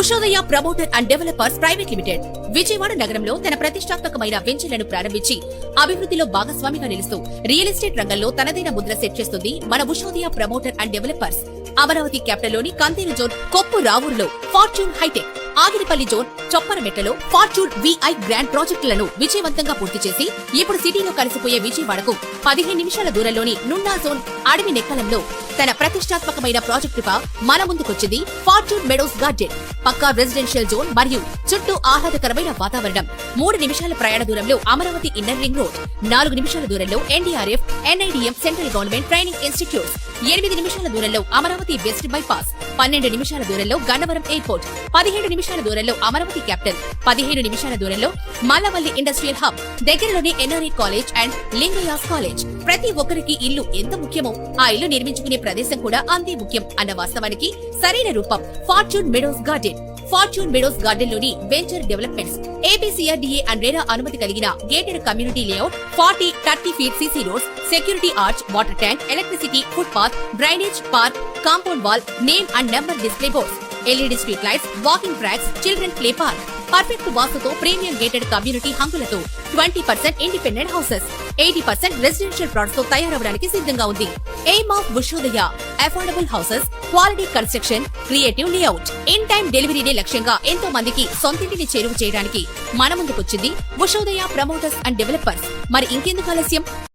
Ushodaya promoter and developers private limited Vijayawada నగరంలో తన ప్రతిష్టాత్మకమైన వెంచర్లను ప్రారంభించి అభివృద్ధిలో భాగస్వామిగా నిలుస్తూ రియల్ ఎస్టేట్ రంగంలో తనదైన ముద్ర సెట్ చేస్తుంది మన Ushodaya promoter and developers. Amaravati capital లోని కందేలు జోన్ కొప్పు రావూరులో ఫార్చ్యూన్ హైటెక్, ఆగిరిపల్లి జోన్ చొప్పరమెట్టలో ఫార్చ్యూన్ విఐ గ్రాండ్ ప్రాజెక్టులను విజయవంతంగా పూర్తి చేసి ఇప్పుడు సిటీలో కలిసిపోయే విజయవాడకు 15 నిమిషాల దూరంలోని నున్నా జోన్ అడవి నెక్కలంలో తన ప్రతిష్టాత్మకమైన ప్రాజెక్టుగా మన ముందుకొచ్చింది ఫార్చ్యూన్ మెడోస్ గార్డెన్. పక్కా రెసిడెన్షియల్ జోన్ మరియు చుట్టూ ఆహ్లాదకరమైన వాతావరణం. 3 నిమిషాల ప్రయాణ దూరంలో అమరావతి ఇన్నర్ రింగ్ రోడ్, 4 నిమిషాల దూరంలో NDRF, NIDM central government training institute, 8 నిమిషాల దూరంలో అమరావతి వెస్ట్ బైపాస్, 12 నిమిషాల దూరంలో గన్నవరం ఎయిర్పోర్ట్, 17 నిమిషాల దూరంలో అమరావతి క్యాపిటల్, 15 నిమిషాల దూరంలో మల్లవల్లి ఇండస్ట్రియల్ హబ్, దగ్గరలోనే NRI college and Lingayas college. ప్రతి ఒక్కరికి ఇల్లు ఎంత ముఖ్యమో ఆ ఇల్లు నిర్మించుకునే ప్రదేశం కూడా అంతే ముఖ్యం అన్న వాస్తవానికి సరైన రూపం fortune meadows garden. Fortune meadows garden లోని venture developments APCRDA and RERA అనుమతి కలిగిన gated community layout, 40-30 feet CC roads, security arch, water tank, electricity, foot path, drainage, park, compound wall, name and number display boards, LED street lights, walking tracks, children play park, perfect వాస్తుతో premium gated community హంగులతో 20% independent houses, 80% residential plots తో తయారవడానికి సిద్ధంగా ఉంది. Aim of Ushodaya affordable houses, quality construction, creative layout, in time డెలివరీనే లక్ష్యంగా ఎంతో మందికి సొంతింటిని చేరువ చేయడానికి మన ముందుకొచ్చింది ఉషోదయ ప్రమోటర్స్ అండ్ డెవలపర్స్. మరి ఇంకెందుకు ఆలస్యం?